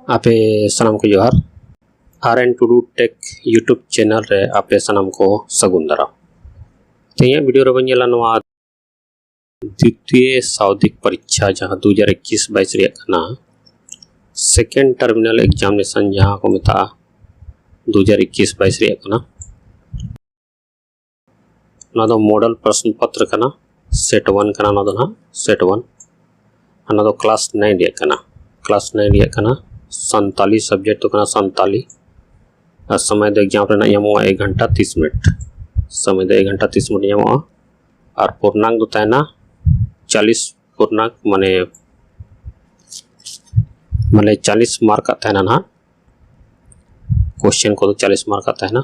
आपे सनम को जोहार RN Tudu take YouTube channel रे आपे सनम को सगुन दाराम तेया वीडियो रे बन नवा द्वितीय सावधिक परीक्षा जहां 2021-22 रे कना सेकेंड टर्मिनल एग्जामिनेशन जहां को मेता 2021-22 रे कना ना दो मॉडल प्रश्न पत्र कना सेट 1 कना ना दो ना सेट 1 ना दो क्लास 9 रे कना क्लास 9 रे कना 47 सब्जेक्ट तो कना 47 और समय दो एग्जाम रे 1 घंटा 30 मिनट समय दो 1 घंटा 30 मिनट और पूर्णांक दो ना 40 पूर्णांक माने 40 मार्क का है ना क्वेश्चन को तो 40 मार्क का है ना।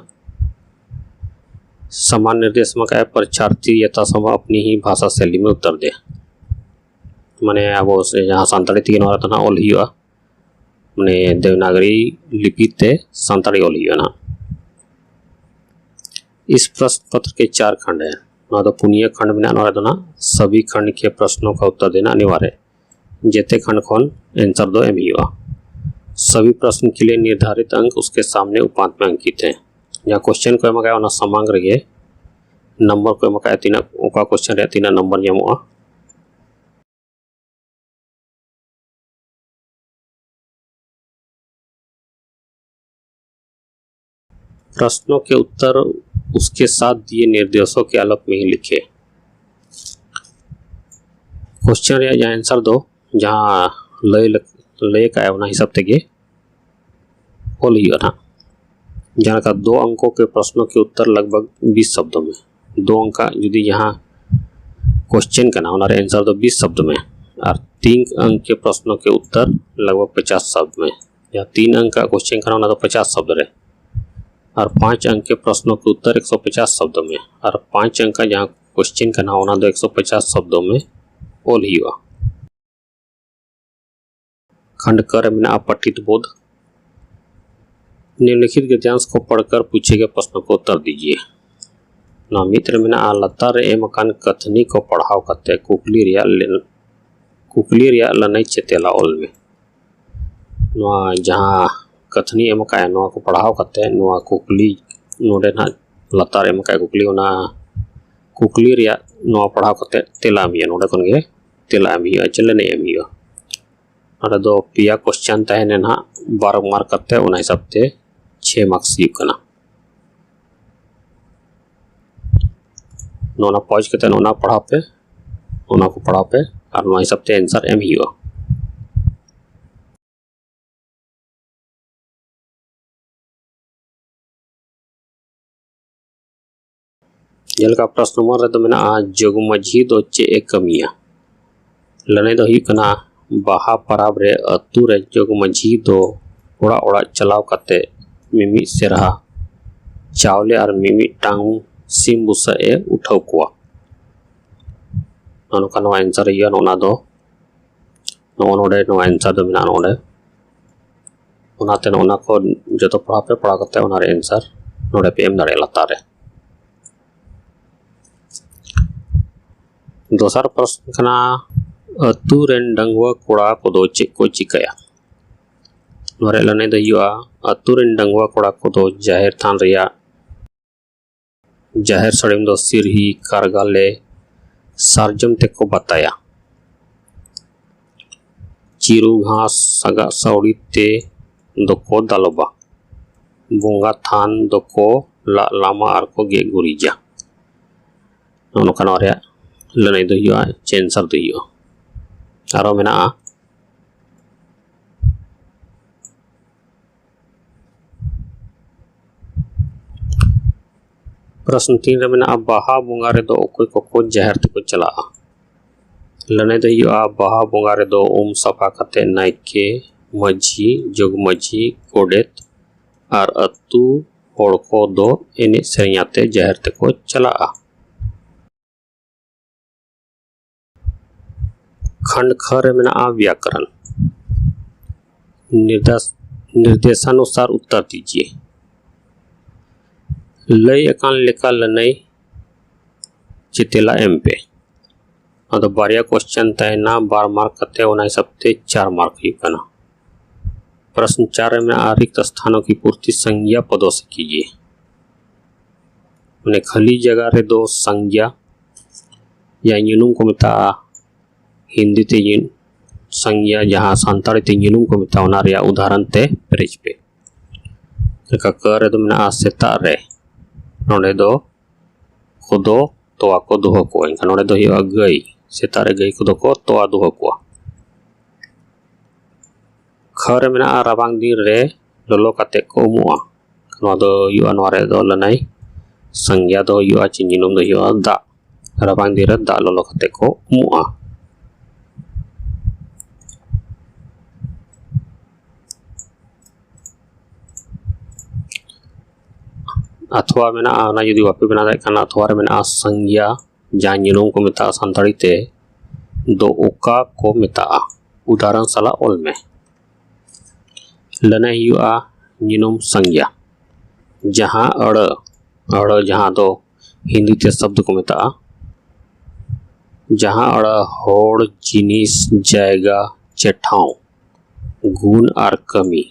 समान निर्देश में क्या परीक्षार्थी यथासंभव अपनी ही भाषा शैली में उत्तर दे माने अब जहाँ सानताड़ी तीन वाला ना ऑल हुआ माने देवनागरी लिपि ते सानताड़ी ऑल हुआ ना। इस प्रश्न पत्र के 4 खंड है ना तो पुनिया खंड में ना सभी खंड के प्रश्नों का उत्तर देना अनिवार्य जेते खंड खोन आंसर दो एम हुआ। सभी प्रश्न के लिए निर्धारित अंक उसके सामने उपांत में अंकित हैं। यहाँ क्वेश्चन को एम ना समांग रहे नंबर को एम तीना ओका क्वेश्चन रे तीना नंबर ᱧᱟᱢᱚᱜᱼᱟ। प्रश्नों के उत्तर उसके साथ दिए निर्देशों के आलोक में ही लिखे। क्वेश्चन या आंसर दो जहाँ लय का है हिसाब तेगे होल ना जहाँ का 2 अंकों के प्रश्नों के उत्तर लगभग 20 शब्दों में 2 अंक का यदि यहाँ क्वेश्चन का ना आंसर दो 20 शब्द में और 3 अंक के प्रश्नों के उत्तर लगभग 50 शब्द में या 3 अंक का क्वेश्चन का ना तो 50 शब्द रहे और 5 अंक के प्रश्नों के उत्तर 150 शब्दों में और 5 अंक का जहाँ क्वेश्चन का ना होना तो 150 शब्दों में ओल ही हुआ। खंड कर में आप पठित बोध निम्नलिखित गद्यांश को पढ़कर पूछे गए प्रश्नों को उत्तर दीजिए। ना मित्र में लतार एम अकान कथनी को पढ़ाव करते कुकली रिया लनई चेतेला ओल में जहाँ कथनी एम का को पढ़ाव करते कुकली नोडे ना लतार एम का कुकली कुकली रिया पढ़ाव करते तेला एम नोडे खन गे तेला एम चले नहीं एम नोडे दो पिया क्वेश्चन तहने ना 12 मार्क करते उना हिसाब ते 6 मार्क्स कना नोना पॉज करते नोना पढ़ाव पे उना को पढ़ाव पे और नोना हिसाब ते आंसर एम हुआ। जल का प्रश्न नंबर तो मेना जग मझी दो चे एक कमिया लने दो ही कना बाहा पराब रे अतु रे जग मझी दो ओड़ा ओड़ा चलाव करते मिमी सेरहा चावले और मिमी टांग सिम बुसा ए उठाव कुआ नोका नो आंसर हिया नोना दो नोडे नो आंसर दो मेना नोडे ओनाते नोना को जतो पढ़ा करते ओना रे आंसर नोडे पे एम दाड़े लतारे। दोसर प्रश्न कना अतु रेन डंगवा कोड़ा को दो चे को चिकाया नोरे लने द हुआ अतु रेन डंगवा कोड़ा को दो जाहिर थान रिया जाहिर सड़िम दो सिरही कारगाले सार्जम ते को बताया चिरू घास सगा सौड़ी ते दो को दालोबा बोंगा थान दो को लामा आर को गे गुरीजा नोनो कना रे लने दो हुआ चेंसर दो हुआ आरो मेना प्रश्न 3 रे मेना बाहा बोंगा रे दो कोई को जहर ते को चला लने दो हुआ बाहा बोंगा रे दो ओम सफा कते नाइके मझी जोग मझी कोडेत और अतु होड़ को दो एने सेरियाते जहर ते को चला। खंड ख रे मेना व्याकरण निर्देशानुसार उत्तर दीजिए। लय अकान लेका लनई चितेला एम पे अदो बारिया क्वेश्चन तहना 12 मार्क करते उना हिसाब ते 4 मार्क ही कना प्रश्न 4 में रिक्त स्थानों की पूर्ति संज्ञा पदों से कीजिए। मैंने खाली जगह रे दो संज्ञा या ᱧᱩᱱᱩᱢ को मेता हिंदी ते संज्ञा जहाँ सानताड़ी ते ᱧᱩᱱᱩᱢ को मेता ओना रिया उदाहरण ते पेरेज पे का करे दो मेना सेता रे नोडे दो खुदो तोआ को दोहो को इनका नोडे दो हियो गई सेता रे गई खुदो को तोआ दोहो को खरे मेना राबांग दिन रे लोलो काते को उमुआ नोआ दो हियो नोआ रे दो लनाई संज्ञा दो हियो ची ᱧᱩᱱᱩᱢ दो हियो दा राबांग दिन रे दा लोलो काते को उमुआ अथवा मेना ना यदि वापे बना दे खाना अथवा रे मेना संज्ञा जहाँ ᱧᱩᱱᱩᱢ को मेता सानताड़ी ते दो ओका को मेता उदाहरण साला ओल में लना हुआ ᱧᱩᱱᱩᱢ संज्ञा जहाँ अड़ जहाँ दो हिंदी ते शब्द को मेता जहाँ अड़ होड़ जिनिस जायगा चेठाव गुण आर कमी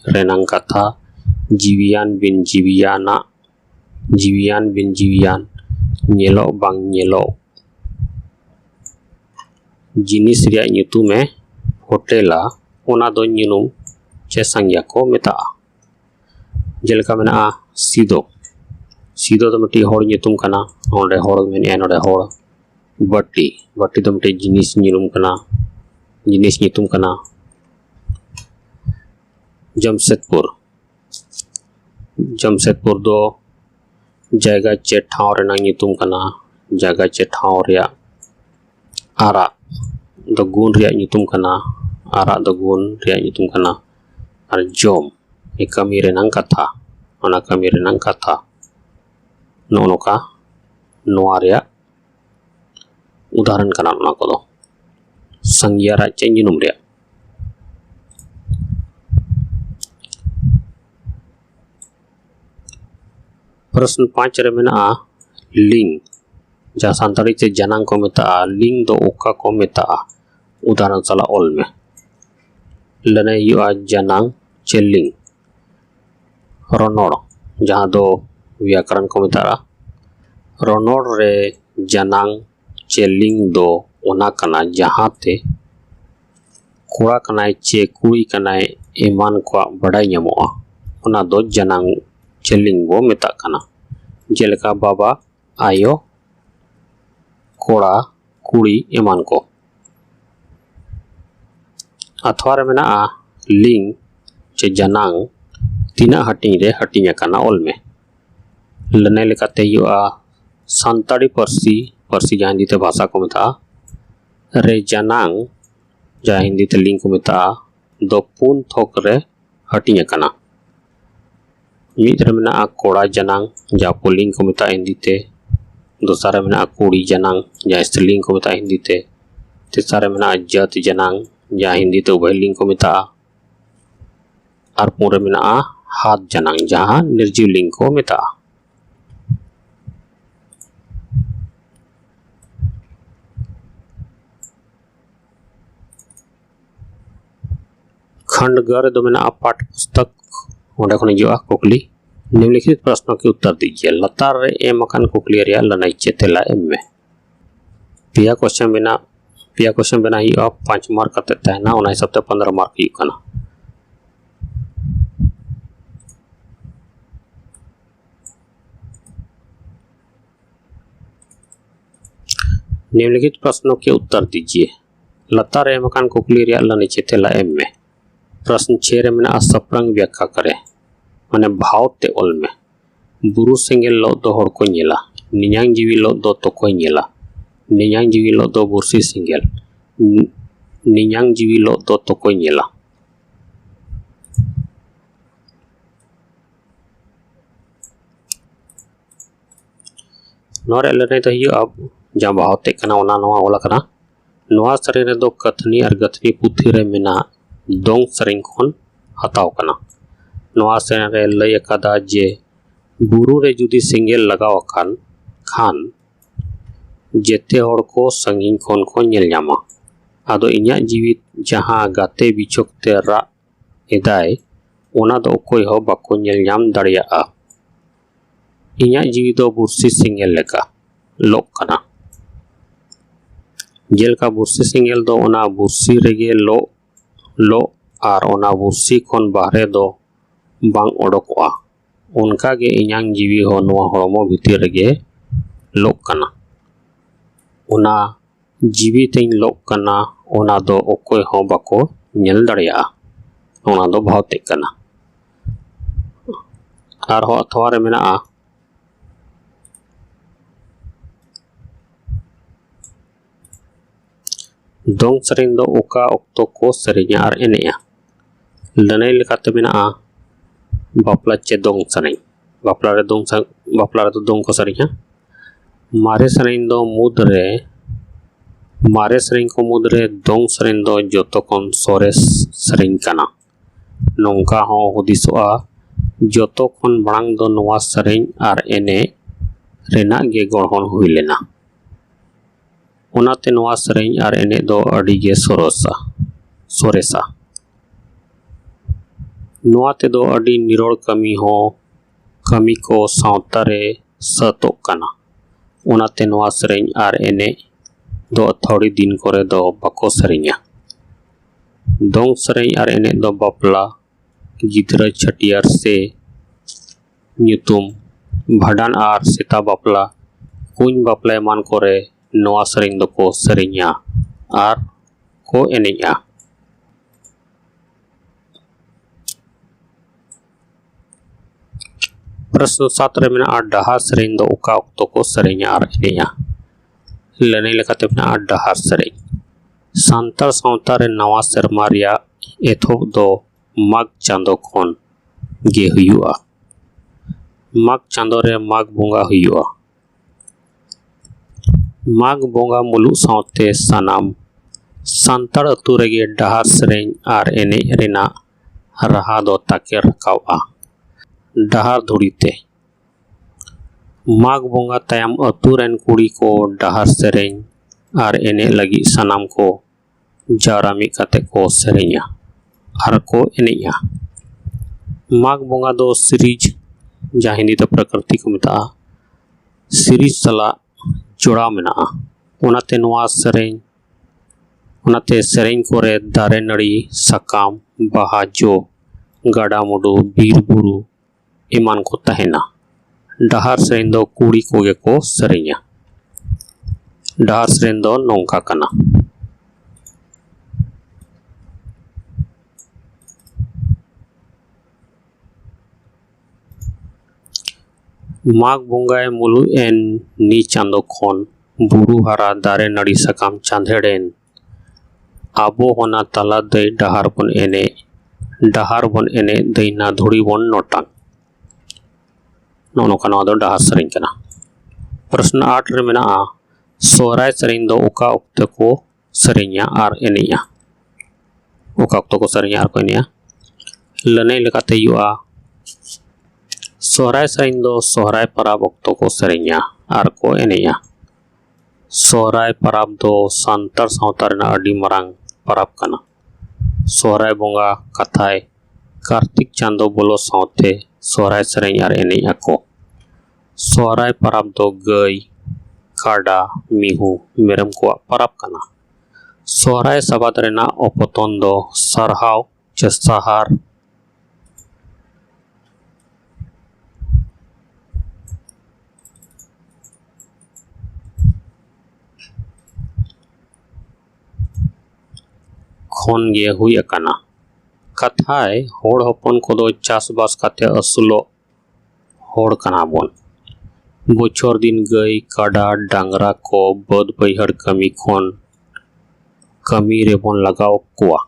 रेनांग कथा जीवियान बिन जीवियाना जीवियान बिन जीवियान ñेलो बांग ñेलो जिनिस रिया ᱧᱩᱛᱩᱢ में होटेला ओना दो ᱧᱩᱱᱩᱢ चे संज्ञा को मेता जेलका मेना सीदो सीदो तो मिट्टी होड़ ᱧᱩᱛᱩᱢ कना ओंडे होड़ मेने नोडे होड़ बट्टी बट्टी तो मिट्टी जिनिस ᱧᱩᱱᱩᱢ कना जिनिस ᱧᱩᱛᱩᱢ कना जमशेदपुर जमशेदपुर दो जायगा चे ठाव रेना ᱧᱩᱛᱩᱢ कना जायगा चे ठाव रिया आरा दो गुण रिया ᱧᱩᱛᱩᱢ कना आरा दो गुण रिया ᱧᱩᱛᱩᱢ कना और जोम ये कमी रेनांग कथा ओना कमी रेनांग कथा नोका नोआ रिया उदाहरण कना ओना को दो संज्ञा रा चे ᱧᱩᱱᱩᱢ रिया प्रश्न 5 रे मेना लिंग जहाँ सानताड़ी से जनांग को मेता लिंग दो ओका को मेता उदाहरण साला ओल में लने युआ जनांग चे लिंग रोनोड़ जहाँ दो व्याकरण को मेता रोनोड़ रे जनांग चे लिंग दो ओना कना जहाँ ते कोड़ा कनाय चे कुड़ी कनाय एमान को बड़ाई ᱧᱟᱢᱚᱜᱼᱟ ओना दो जनांग चे लिंग बो मेता कना जेलका बाबा आयो कोड़ा कुड़ी एमान को अथवा रे मेना लिंग चे जनांग तीना हटिंग रे हटिंग कना ओल में लने लेकाते युआ सानताड़ी परसी परसी जहाँ हिंदी ते भाषा को मेता रे जनांग जहाँ हिंदी ते लिंग को मेता दो पुन थोक रे हटिंग कना मीटर में कोड़ा जनांग जहाँ पुलिंग को मेता हिंदी ते दूसरा में कुड़ी जनांग जहाँ स्त्रीलिंग को मेता हिंदी ते तीसरा में जत जनांग जहाँ हिंदी ते उभयलिंग को मेता और पूरे में हाथ जनांग जहाँ निर्जीव लिंग को मेता खंड गर दो में पाठ पुस्तक ओंडे खन हिजुआ कुकली निम्नलिखित प्रश्नों के उत्तर दीजिए लतार रे एम अकान कुकली रिया लनाई चे तेला एम में पिया क्वेश्चन बना हिजुआ 5 मार्क कते तहना ओना हिसाब ते 15 मार्क हिजुग कना निम्नलिखित प्रश्नों के उत्तर दीजिए लतार एम अकान कुकली रिया लनाई चे तेला एम में प्रश्न 6 रे में सप्रंग व्याख्या करे माने भाव ते ओल में बुरु सेंगेल लो दो होड़ को ñेला नियांग जीवी लो दो तो को ñेला नियांग जीवी लो दो बुरसी सेंगेल नियांग जीवी लो दो तो को ñेला नोरे लने तो हियो अब जहाँ भाव ते कना ओना नोआ ओला कना नोआ सरे रे दो कथनी और गथनी पुथी रे मेना दोंग सरिंग खन हताव कना नोआ सेना रे लय कदा जे बुरु रे जुदी सेंगेल लगाव खान जेते होड़ को संगिन खन को ñेल ᱧᱟᱢᱟ आदो इन्या जीवित जहाँ गाते बिचोक ते रा एदाय ओना दो ओकोय हो बाको नेल ᱧᱟᱢ दाड़ियागा। इᱧᱟᱜ जीवी दो बुर्सी सिंगेल लेका लोक कना। जेलका बुर्सी सिंगेल दो ओना बुर्सी रेगे लो आर ओना बुर्सी खन बाहरे दो बांग ओडोकोआ। उनका गे इᱧांग जीवी हो नोआ हड़मो भितिर रेगे लोक कना। ओना जीवी तेñ लोक कना ओना दो ओकोय हो बाको नेल दाड़ियागा। ओना दो भावते कना। आर हो अथवा रे मेनाआ दोंग सेरेñ दो ओका ऑक्तो को सेरेña आर एनेआ। लनई लेकाते मेनाआ बापला चे दोंग सेरेñ। बापला रे तो दोंग को सेरेña। मारे सेरेñ दो मारे सेरेñ को मुद्रे दोंग सेरेñ दो जोतो कोन सोरेस सेरेñ कना। नोंका हो हुदिसोआ जोतो कोन बड़ांग दो नोआ सेरेñ आर एने रेना गे गढ़न हुई लेना। ओनाते नोआ सेरेñ आर एने दो अड़ी गे सोरेसा। नोआते दो अड़ी निरोड़ कमी को सावता रे सतोक कना। ओनाते नोआ सेरेñ आर एने दो अथौड़ी दिन करे दो बाको सेरेña। दोंग सेरेñ आर एने दो बापला गिद्रा छटियार से ᱧᱩᱛᱩᱢ भाडान आर सेता बापला कुछ बापला एमान करे नोआ सेरेñ दो को सेरेña आर को एनेña। प्रश्न 7 रे मेना डहार सेरेñ दो ओका ऑक्तो को सेरेña आर एनेña। लनई लेकाते मेना डहार सेरेñ। सांतार सावता रे नवा सेरमा रिया एथोब दो माग चांदो खन गे हुयुआ। माग चांदो रे माग बोंगा हुयुआ। माग बोंगा मुलुग सावते सानाम सांतार अतु रेगे डहार सेरेñ आर एनेñ रेना राहा दो ताके रकावा डहार धुड़ीते। माग बोंगा तायम अतु रेन कुड़ी को डहार सेरेñ आर एनेñ लगी सानाम को जावरा मिद काते को सेरेña आर को एनेña। माग बोंगा दो सिरीज जहाँ हिंदी तो प्रकृति को मेता सिरीज सला जोड़ा मेनाआ। ओनाते नोआ सेरेñ कोरे दारे नड़ी साकाम बाहा जो गाडा मुडु बीर बुरु इमान को तहेना। डहार सेरेñ दो कुड़ी कोगे को सेरेña। डहार सेरेñ दो नोंका कना। माग बोंगाए मुलु एन नी चांदो खन बुरु हारा दारे नड़ी साकाम चांदेड़ेन आबो होना तला दई डहार बन एने दईना धुड़ी बन नोटांग। नोका नोआ दो डहार सेरेñ कना। प्रश्न 8 रे मेनाआ सोहराय सेरेñ दो ओका ऑक्तो को सेरेña आर एनेña। ओका ऑक्तो को सेरेña आर को एनेña। लनई लेकाते युआ सोहराय सेरेñ दो सोहराय पराब ऑक्तो को सेरेña आर को एनेña। सोहराय पराब दो सांतार सावता रेना अड़ी मरांग पराब कना। सोहराय बोंगा कथाय कार्तिक चांदो बोलो सावते सोहराय सेरेñ आर एनेña को। सोहराय पराब दो गई काडा मिहु मेरम को पराब कना। सोहराय सबाद रेना ओपतन दो सरहाव चे सहार खन गे हुई अकाना। कथाय होड़ हपन को दो चासबास काते असुलो होड़ कना बोन। बोछोर दिन गई काडा डांगरा को बद बैहड़ कमी खन कमी रे बोन लगाव कुआ।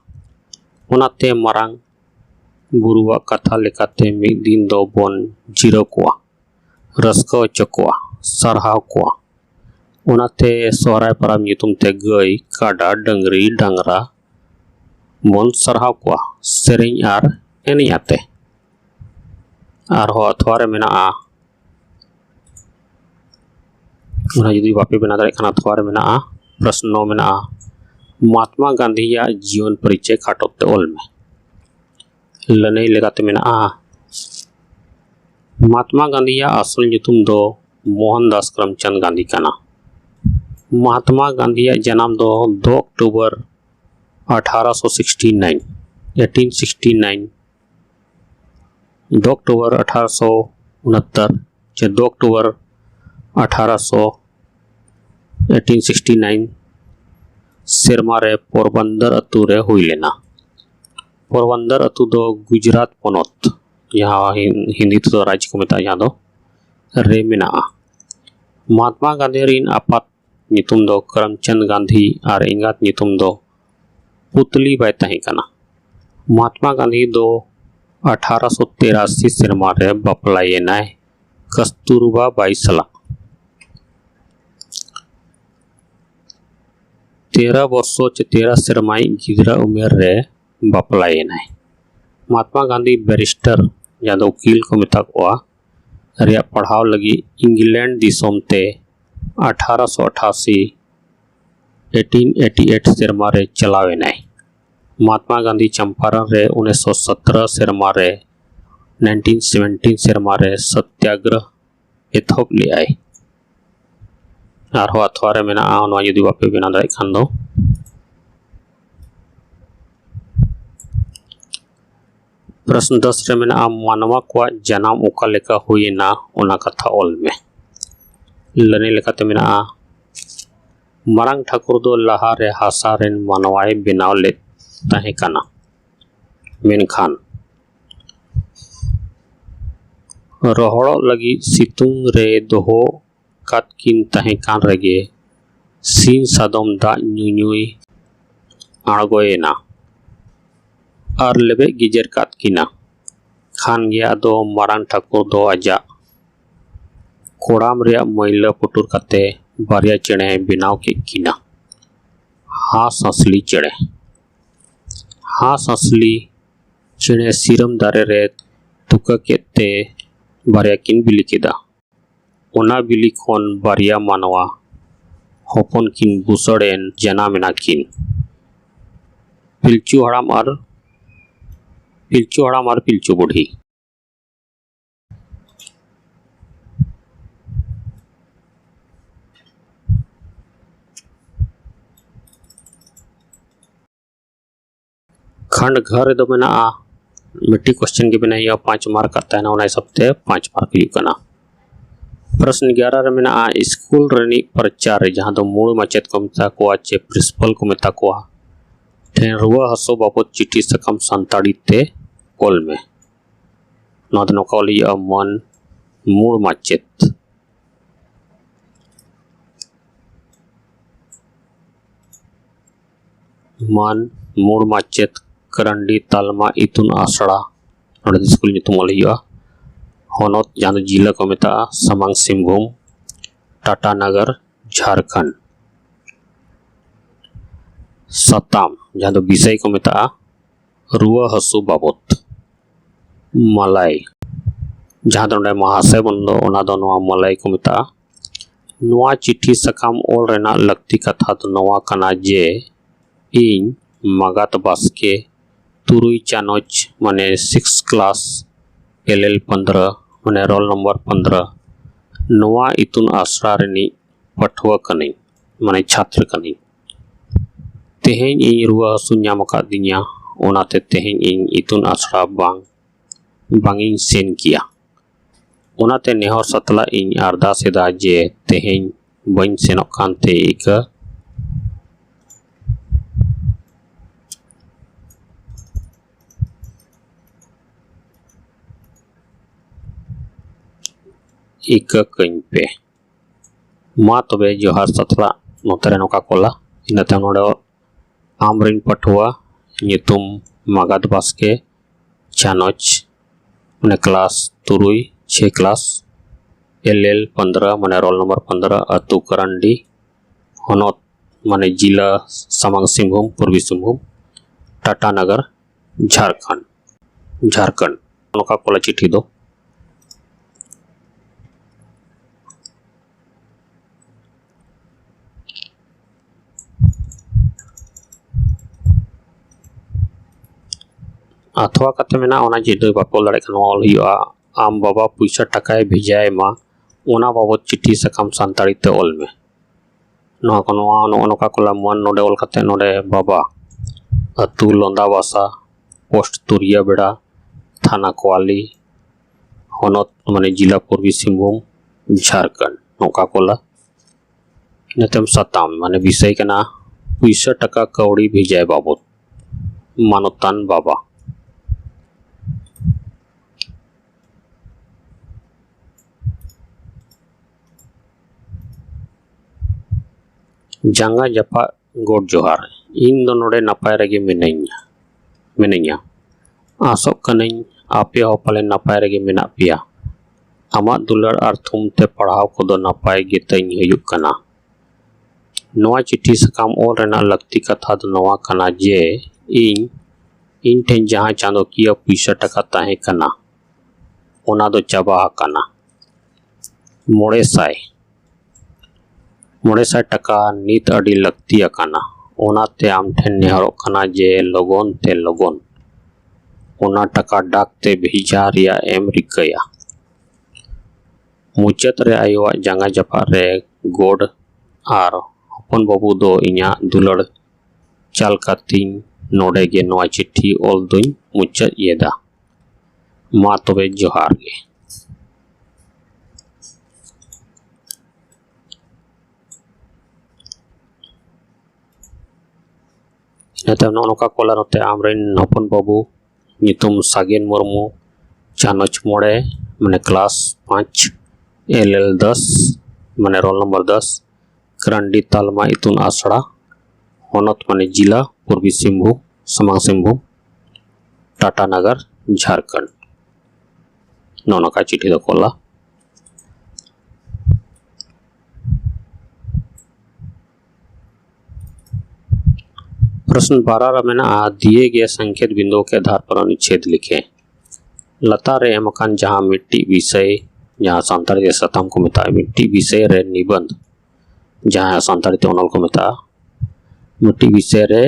ओनाते मारांग बुरुआ कथा लेकाते मिद दिन दो बोन जिरो कुआ रस्का चकुआ सरहाव कुआ। ओनाते सोहराय पराब ᱧᱩᱛᱩᱢ ते गई काडा डंगरी डांगरा बोन सरहाव कुआ सेरेñ आर एनेñ आते। आर हो अथवा रे मेनाआ ओना जुदी बापे बना दाड़े खाना अथवा रे मेनाआ प्रश्न 9 मेनाआ महात्मा गांधी या जीवन परिचय खाटोते ओल में। लड़ाई लेकाते मेनाआ महात्मा गांधी असल ᱧᱩᱛᱩᱢ दो मोहनदास करमचंद गांधी काना। महात्मा गांधी जन्म दो 2 अक्टूबर 1869 2 अक्टूबर 1869 चे 2 अक्टूबर 1869 सेरमा रे पोरबंदर अतु रे हुई लेना। पोरबंदर अतु दो गुजरात पोनोत यहाँ हिंदी तो राज्य को मेता यहाँ दो रे मेनाआ। महात्मा गांधी रिन आपात नितुम दो करमचंद गांधी और इंगात नितुम दो पुतली बाय तहे कना। महात्मा गांधी दो 1883 सेरमा रे बापलायेनाय कस्तूरबा बाई सला। 13 वर्षों चे 13 सेरमाई गिदरा उमेर रे बापलायेनाय। महात्मा गांधी बैरिस्टर या दो वकील को मेता कोआ रिया पढ़ाव लगी इंग्लैंड दिसोम ते 1888 सेरमा रे चलावेनाय। महात्मा गांधी चंपारण रे 1917 सेरमा रे 1917 सेरमा रे सत्याग्रह एथोप ले आए। आरो अथवारे मेना आनो यदि बापे बिना दाई खान दो प्रश्न 10 रे मेना मानवा को जन्म ओका लेका हुईना ओना कथा ओल में लने लेकाते मेना मरांग ठाकुर दो लहा रे हासा रेन मानवाए बिनाव ले तहे काना। मेनखान रोहड़ो लगी सितुंग रे दोहो कातकिन तहे कान रेगे सीन सादम दा न्यून्युई आड़गोएना और लेबे गिजर कातकिना। खान गया दो मरांग ठाकुर दो आजा कोड़ाम रे मैला पुटुर कते बारिया चेड़े बिनाव के किना। हास असली चेड़े हास असली चेड़े सीरम दारे रे तुका केते बारिया किन बिली केदा। ओना बिली खोन बारिया मानवा होपन किन बुसड़ेन जना मेना किन पिलचू हड़ाम और पिलचू बुढ़ी। खंड घर दो मेना मिट्टी क्वेश्चन के बिना 5 मार्क करता है ना उन्हें सबते 5 मार्क लिखना। प्रश्न 11 रे मेना स्कूल रनी प्रचार जहाँ दो मूल मचेत को मेता को चे प्रिंसिपल को मेता को ठेन रुआ हसो बाबत चिट्ठी सकम संताड़ी ते कोल में नोदनो कॉली मन मूल मचेत मन मूल मचेत करंडी तालमा इतुन आसड़ा नोडे स्कूल नितुम ओलिया होनोत जहाँ जिला को मेता समांग सिंहभूम टाटानगर झारखंड। सताम जहाँ दो विषय को मेता रुआ हसु बाबत मलाई जहाँ दो महाशय बंदो ओना दो नवा मलाई को मेता नवा चिट्ठी सकाम ओल रेना लगती कथा तो नवा कना जे इन मगात बास्के तुरुई चानोच माने 6 क्लास LL 15 माने रोल नंबर 15 नवा इतुन आसरा रेनी पठुआ कनी माने छात्र कनी। तेहें इन रुआ हसु ᱧᱟᱢ दिन्या ओनाते तेहें इन इतुन आसरा बांगिन सेन किया। ओनाते नेहर सतला इन अरदास एदा जे तेहें बइन सेनोक कानते इका इका कहीं पे मा तबे जोहार सतला नोतरे नोका कोला इनाते नोडे आमरिन पठुआ नितुम मगाद बास्के चानोच माने क्लास तुरुई 6 क्लास LL 15 माने रोल नंबर 15 अतु करंडी होनोत माने जिला समांग सिंहभूम पूर्वी सिंहभूम टाटानगर झारखंड नोका कोला चिट्ठी दो। अथवा कते मेना ओना जुदी बापे दाड़े खान ऑल हुआ आम बाबा पैसा टाकाय भेजाय मा ओना बाबद चिट्ठी साकाम सानताड़ी ते ऑल में नोका कोला मन नोडे ऑल कते नोडे बाबा अतु लोंदा बासा पोस्ट तुरिया बेड़ा थाना कोवाली होनत माने जिला पूर्वी सिंहभूम झारखंड नोका कोला नतम सताम माने विषय कना पैसा टाका कौड़ी भेजाय बाबद मानतान बाबा जांगा जपा गोड जोहार इन दो नोडे नपाय रगे मिनैया आसोक कनई आपे हो पाले नपाय रगे मेना पिया आमा दुलार और थुम ते पढ़ाव को नपाय गे तई हुयुक कना नोआ चिट्ठी साकाम ऑल रेना लगती कथा दो नोआ कना जे इन ठेन जहां चांदोकिया पैसा टाका ताहे कना ओना दो चाबा कना 900 टाका नित अड़ी लगती अकाना ओनाते आम ठेन नेहरों कना जे लगन ते लगन ओना टाका डाक ते भेजा रिया एम रिकया मुचात रे आयोवा जांगा जपा रे गोड आर हपन बाबू दो इन्या दुलड़ चाल कातिन नोडे गे नोआ चिट्ठी ऑल दुई मुचात येदा मा तबे जोहार गे। नेता नोका कोला नोते आमरेन हपन बाबू नितुम सागेन मुर्मू चानच मोड़े माने क्लास 5 LL 10 माने रोल नंबर 10 करंडी तालमा इतुन आसड़ा होनत माने जिला पूर्वी सिंहभूम समांग सिंहभूम टाटा नगर झारखंड नौनका चिट्ठी दो कोला प्रश्न 12 में दिए गए संकेत बिंदुओं के आधार पर अनुच्छेद लिखें। लता रे मकान जहां मिट्टी विषय जहां सांतारी के सतम को मिता मिट्टी विषय रे निबंध जहां सांतारी ते ओनल को मिता मिट्टी विषय रे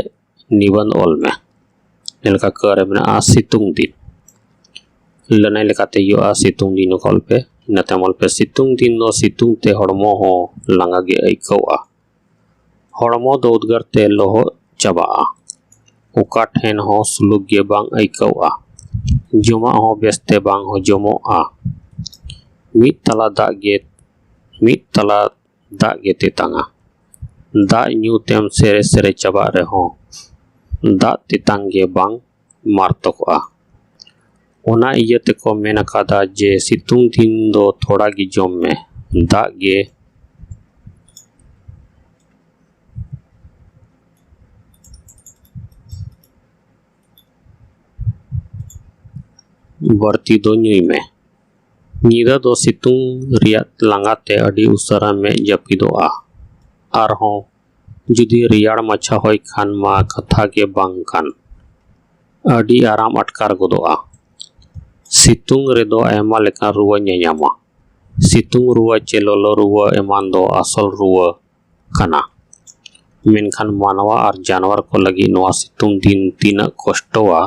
निबंध ऑल में नेलका कर में सितुंग दिन लनाई लेकाते यो सितुंग दिन कॉल पे नते मॉल पे सितुंग दिन दो सितुंग ते हड़मो हो लंगा गे आइकवा हड़मो दो उद्गार ते लोहो चाबा उका ठेन हो सुलुक गे बांग आइकवा जमा हो बेस्ते बांग हो जमो मित तला दा गे तेतांगा दा न्यू तेम सेरे सेरे चाबा रे हो दा तेतांग गे बांग मारतोकवा ओना इयते को मेन कादा जे सितुंग दिन दो थोड़ा गी जम में दा गे बर्ती दो न्यूई में नीदा दो सितुंग रियात लांगाते अडी उसरा में जपिदोआ आर हो जुदी रियाड़ मच्छा होय खान मा कथा के बांग खान अडी आराम अटकार गोदोआ सितुंग रे दो एमा लेका रुआ न्यामा सितुंग रुआ चे लोलो रुआ एमान दो असल रुआ कना मेनखान मानवा और जानवर को लगी नोआ सितुंग दिन तीना कष्टवा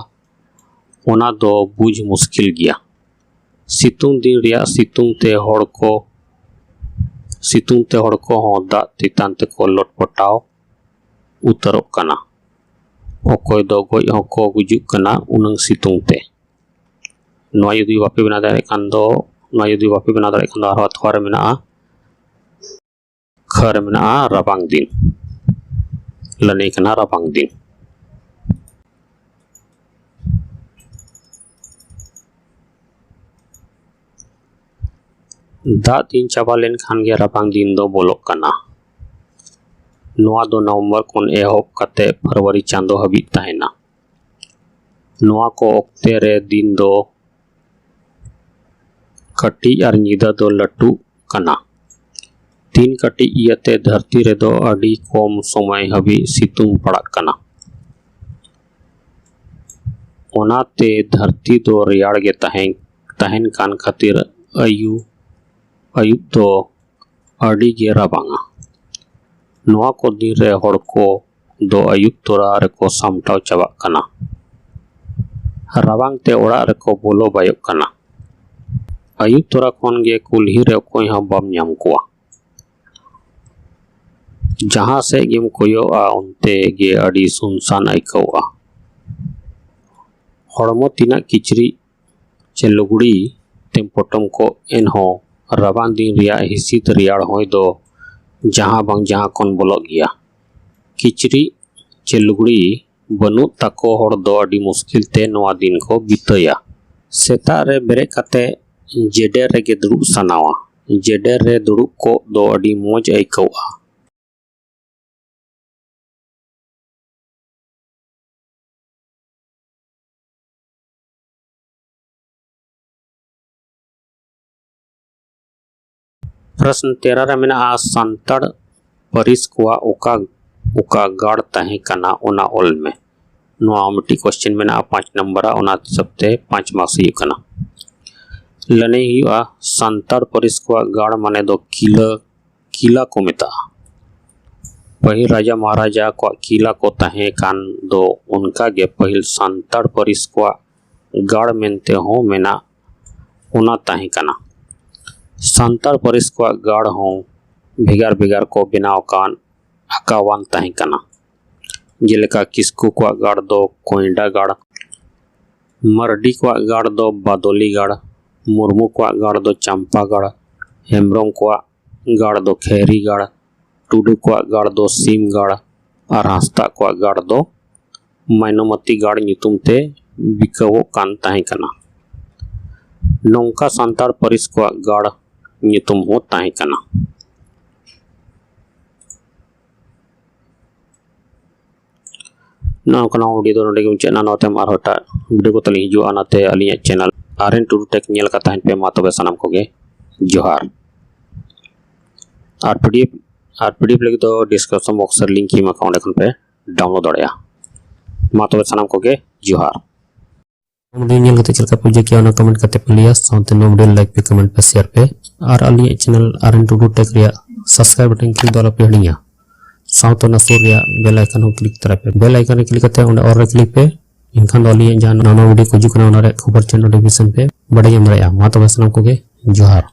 ओना दो बुझ मुश्किल गया सितुंग दिन रिया सितुंग ते हड़ को हो दा तितान ते को लोटपटाव उतरोक कना ओकोय दो गोय होको गुजुक कना उनंग सितुंग ते नोआ यदि वापे बना दारे खान दो आरो अथवा रे मेना खर मेना राबांग दिन लने कना राबांग दिन दा दिन चाबा लेन खान गे राबांग दिन दो बोलोक कना नोआ दो नवंबर कोन एहोब कते फरवरी चांदो हबी ताहेना नोआ को ओक्ते रे दिन दो कटी और नीदा दो लट्टू कना तीन कटी इयते धरती रे दो अडी कम समय हबी सितुंग पड़ा कना ओनाते धरती दो रियाड़ गे तहन कान खातिर अयुब दो अडी गे राबांगा नोआ को दिन रे हड़ को दो अयुब तोरा रे को सामटाव चाबा कना रावांग ते ओड़ा रेको बोलो बायोक कना। अयुब तोरा खन गे कुल्ही रे कोई हम बम नाम कोआ। जहां से गेम कोयोआ उनते गे अड़ी सुनसान आइकौआ। हड़मो तीना किचरी चे लुगड़ी तेम पोटम को एनहो रावांग दिन रिया हिसित रियाड़ होय दो जहां बांग जहां कौन बोलक गया। किचरी चे लुगड़ी बनु ताको हड़ दो अड़ी मुश्किल ते नवा दिन को बितया। सेता रे बेरे कते जेडे रे गे दुड़ुब सनावा। जेडे रे दुड़ुब को दो अड़ी मोज आइकौआ। प्रश्न 13 रे मेना संताड़ परिस कोआ उका उका गाड़ तहे कना ओना ओल में। नोआ मिट्टी क्वेश्चन मेना 5 नंबर ओना सबते 5 मार्क्स ही कना। लने हुआ संताड़ परिस कोआ गाड़ माने दो किला को मेता। पहिल राजा महाराजा को किला को तहे कान दो उनका गे पहिल संताड़ परिस कोआ गाड़ मेनते हो मेना ओना तहे कना। संताड़ परिस कोआ गाड़ हो भेगार भेगार को बनाव कान आकावान तहे कना। जेलेका किस्कू को गाड़ दो कोयडा गाड़, मरडी को गाड़ दो बादोली गाड़, मुर्मू को गाड़ दो चंपा गाड़, हेम्ब्रम को गाड़ दो खेरी गाड़, टुडू को गाड़ दो सीम गाड़ और हांसदा को गाड़ दो माइनोमती गाड़ नितुम ते बिकवो कान तहे कना। नौका संताड़ परिस को गाड़ नितुम हो तहे कना। नौकना वीडियो दो नोडे मुचाद ना नोते मार हटा वीडियो को तली हिजुआ अनाते अलिया चैनल आरएन टूडू टेक नेल का तहन पे मा तबे सनाम कोगे जोहार। और पीडीएफ लगे तो डिस्क्रिप्शन बॉक्स रे लिंक ही मा अकाउंट एखन पे डाउनलोड दड़िया। मा तबे सनाम कोगे जोहार। वीडियो नेल कते चलका पूजे किया ना कमेंट करते please sound no video like पे कमेंट पे शेयर पे और अलिया चैनल आरएन टूडू टेक रिया सब्सक्राइब बटन क्लिक दला पे हड़िया साउथ ना सूर रिया बेल आइकन हो क्लिक तरह पे बेल आइकन क्लिक करते हैं और क्लिक पे इनखान दलिया जहां नाना वीडियो को जुकना खबर चैनल नोटिफिकेशन पे बड़े हम रहा मा तबे सनाम कोगे जोहार।